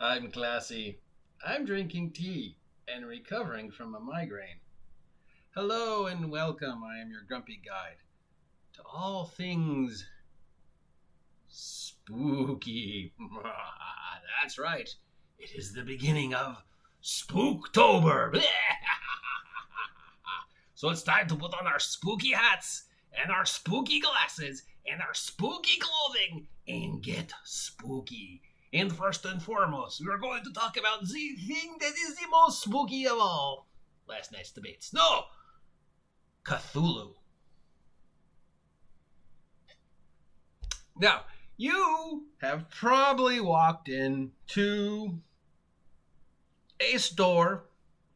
I'm classy. I'm drinking tea and recovering from a migraine. Hello and welcome. I am your grumpy guide to all things spooky. That's right. It is the beginning of spooktober. So it's time to put on our spooky hats and our spooky glasses and our spooky clothing and get spooky. And first and foremost, we are going to talk about the thing that is the most spooky of all. Last night's debates. No! Cthulhu. Now, you have probably walked into a store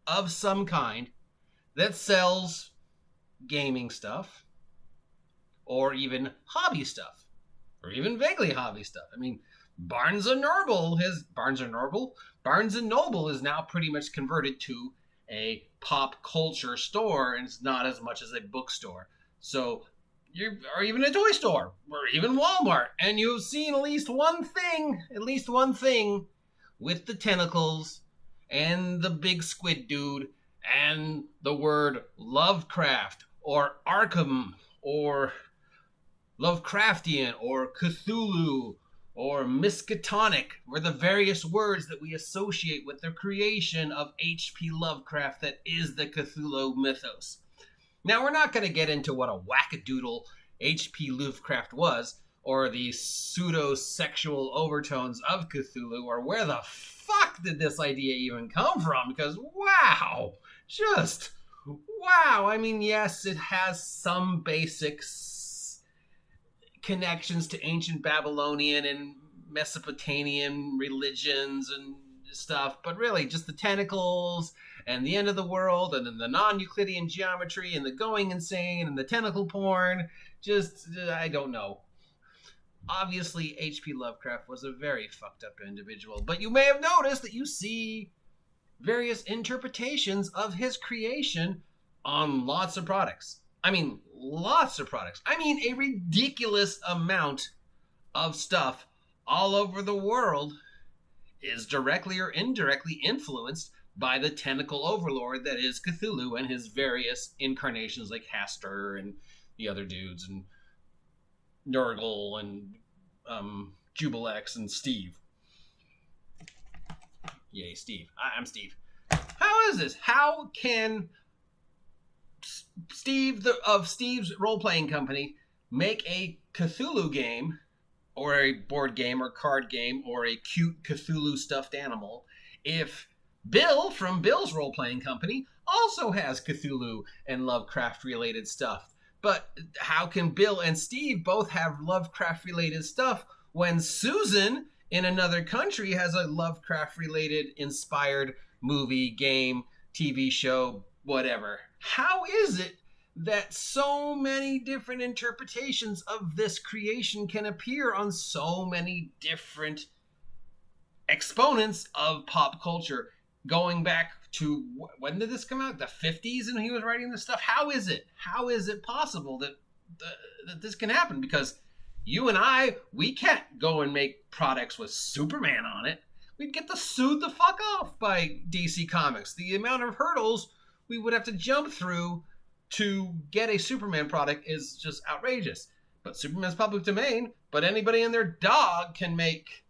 of some kind that sells gaming stuff, or even hobby stuff, or even vaguely hobby stuff. I mean, Barnes and Noble is now pretty much converted to a pop culture store, and it's not as much as a bookstore. So or even a toy store, or even Walmart, and you've seen at least one thing with the tentacles and the big squid dude and the word Lovecraft or Arkham or Lovecraftian or Cthulhu or Miskatonic were the various words that we associate with the creation of H.P. Lovecraft that is the Cthulhu mythos. Now, we're not going to get into what a wackadoodle H.P. Lovecraft was, or the pseudo-sexual overtones of Cthulhu, or where the fuck did this idea even come from? Because, wow! I mean, yes, it has some basics connections to ancient Babylonian and Mesopotamian religions and stuff, but really just the tentacles and the end of the world and then the non-Euclidean geometry and the going insane and the tentacle porn. I don't know. Obviously, H.P. Lovecraft was a very fucked up individual, but you may have noticed that you see various interpretations of his creation on lots of products. I mean, lots of products. I mean, a ridiculous amount of stuff all over the world is directly or indirectly influenced by the tentacle overlord that is Cthulhu and his various incarnations like Hastur and the other dudes and Nurgle and Jubilex and Steve. Yay, Steve. I'm Steve. How is this? How can Steve of Steve's role-playing company make a Cthulhu game or a board game or card game or a cute Cthulhu stuffed animal if Bill from Bill's role-playing company also has Cthulhu and Lovecraft-related stuff? But how can Bill and Steve both have Lovecraft-related stuff when Susan in another country has a Lovecraft-related inspired movie, game, TV show, whatever? How is it that so many different interpretations of this creation can appear on so many different exponents of pop culture? Going back to, when did this come out? The 50s and he was writing this stuff? How is it possible that this can happen? Because you and I, we can't go and make products with Superman on it. We'd get sued the fuck off by DC Comics. The amount of hurdles we would have to jump through to get a Superman product is just outrageous. But Superman's public domain, but anybody and their dog can make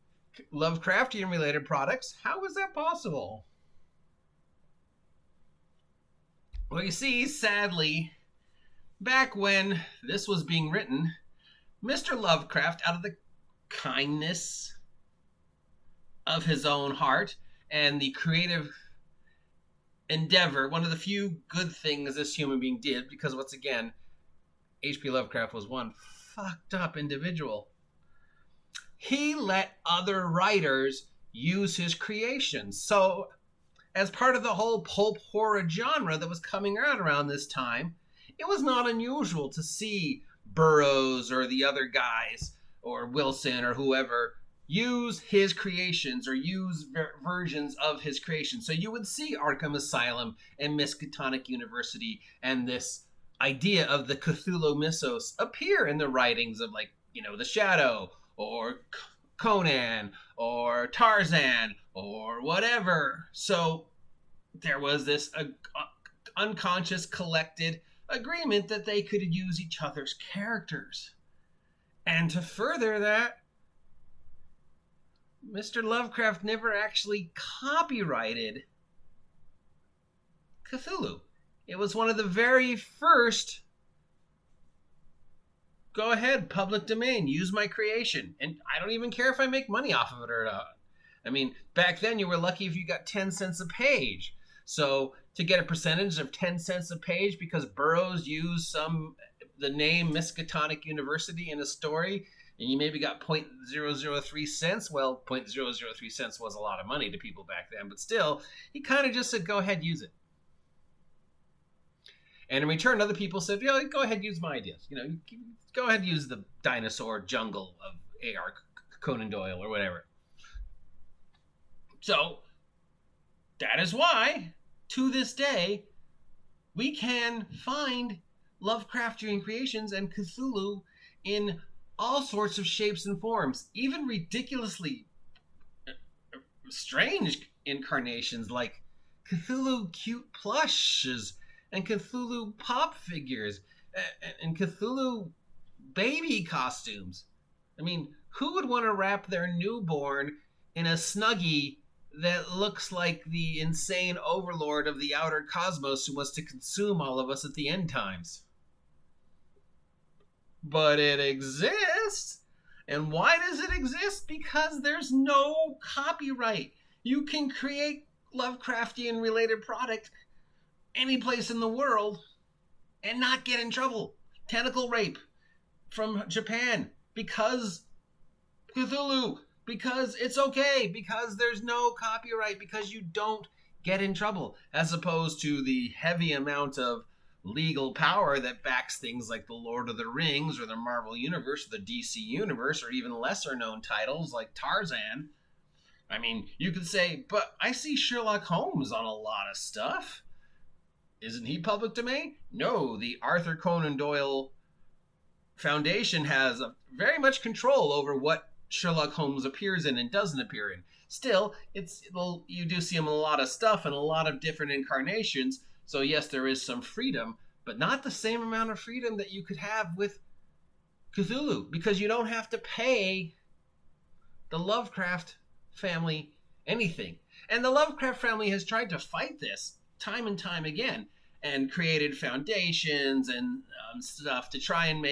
Lovecraftian related products. How is that possible? Well, you see, sadly, back when this was being written, Mr. Lovecraft, out of the kindness of his own heart and the creative endeavor, one of the few good things this human being did, because once again, H.P. Lovecraft was one fucked up individual. He let other writers use his creations. So, as part of the whole pulp horror genre that was coming out around this time, it was not unusual to see Burroughs or the other guys, or Wilson or whoever, use his creations or use versions of his creations. So you would see Arkham Asylum and Miskatonic University and this idea of the Cthulhu mythos appear in the writings of, like, The Shadow or Conan or Tarzan or whatever. So there was this unconscious collected agreement that they could use each other's characters. And to further that, Mr. Lovecraft never actually copyrighted Cthulhu. It was one of the very first, go ahead, public domain, use my creation. And I don't even care if I make money off of it or not. I mean, back then you were lucky if you got 10 cents a page. So to get a percentage of 10 cents a page because Burroughs used the name Miskatonic University in a story, and you maybe got 0.003 cents. Well, 0.003 cents was a lot of money to people back then, but still, he kind of just said, go ahead, use it. And in return, other people said, go ahead, use my ideas. Go ahead, use the dinosaur jungle of A.R. Conan Doyle or whatever. So that is why, to this day, we can find Lovecraftian creations and Cthulhu in all sorts of shapes and forms, even ridiculously strange incarnations like Cthulhu cute plushes and Cthulhu pop figures and Cthulhu baby costumes. I mean, who would want to wrap their newborn in a Snuggie that looks like the insane overlord of the outer cosmos who wants to consume all of us at the end times? But it exists. And why does it exist? Because there's no copyright. You can create Lovecraftian related product any place in the world and not get in trouble. Tentacle rape from Japan because Cthulhu, because it's okay, because there's no copyright, because you don't get in trouble, as opposed to the heavy amount of legal power that backs things like the Lord of the Rings or the Marvel Universe or the DC Universe or even lesser known titles like Tarzan. I mean, you could say, but I see Sherlock Holmes on a lot of stuff. Isn't he public domain? No, the Arthur Conan Doyle Foundation has very much control over what Sherlock Holmes appears in and doesn't appear in. Still, you do see him in a lot of stuff and a lot of different incarnations. So yes, there is some freedom, but not the same amount of freedom that you could have with Cthulhu, because you don't have to pay the Lovecraft family anything. And the Lovecraft family has tried to fight this time and time again and created foundations and stuff to try and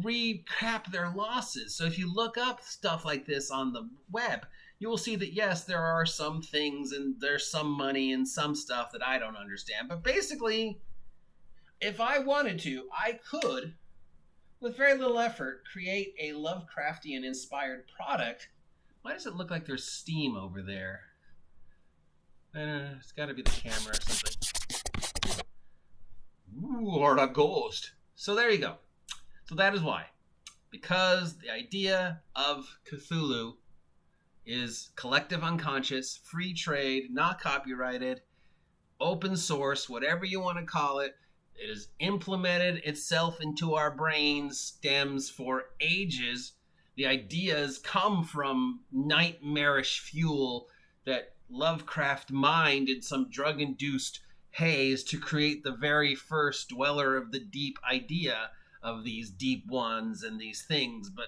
recap their losses. So if you look up stuff like this on the web, you will see that yes, there are some things and there's some money and some stuff that I don't understand. But basically, if I wanted to, I could, with very little effort, create a Lovecraftian inspired product. Why does it look like there's steam over there? I don't know, it's got to be the camera or something. Ooh, or a ghost. So there you go. So that is why. Because the idea of Cthulhu is collective unconscious, free trade, not copyrighted, open source, whatever you want to call it. It has implemented itself into our brains, stems for ages. The ideas come from nightmarish fuel that Lovecraft mined in some drug-induced haze to create the very first dweller of the deep idea of these deep ones and these things. But,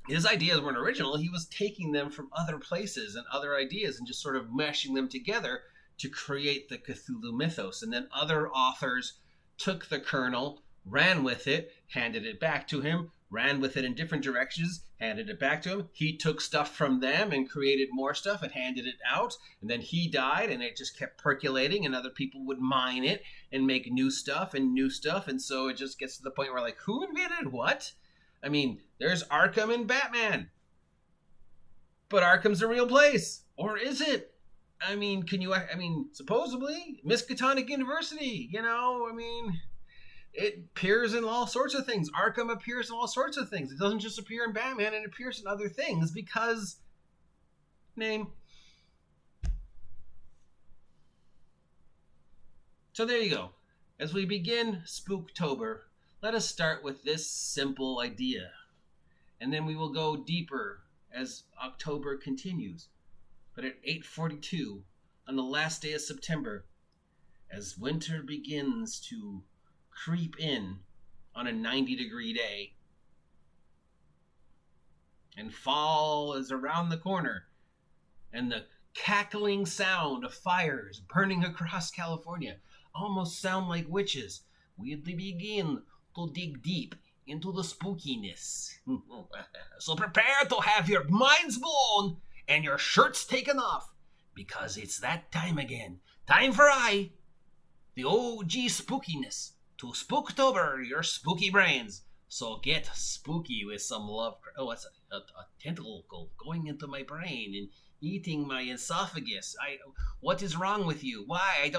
his ideas weren't original. He was taking them from other places and other ideas and just sort of meshing them together to create the Cthulhu mythos. And then other authors took the kernel, ran with it, handed it back to him, ran with it in different directions, handed it back to him. He took stuff from them and created more stuff and handed it out. And then he died and it just kept percolating and other people would mine it and make new stuff and new stuff. And so it just gets to the point where who invented what? I mean, there's Arkham and Batman. But Arkham's a real place. Or is it? I mean, supposedly, Miskatonic University, it appears in all sorts of things. Arkham appears in all sorts of things. It doesn't just appear in Batman, it appears in other things because name. So there you go. As we begin Spooktober, let us start with this simple idea. And then we will go deeper as October continues. But at 8:42 on the last day of September, as winter begins to creep in on a 90-degree day, and fall is around the corner, and the cackling sound of fires burning across California almost sound like witches, we begin to dig deep into the spookiness. So prepare to have your minds blown and your shirts taken off, because it's that time again. Time for the OG spookiness, to spooktober your spooky brains. So get spooky with some Lovecraft. Oh, it's a tentacle going into my brain and eating my esophagus. What is wrong with you? Why?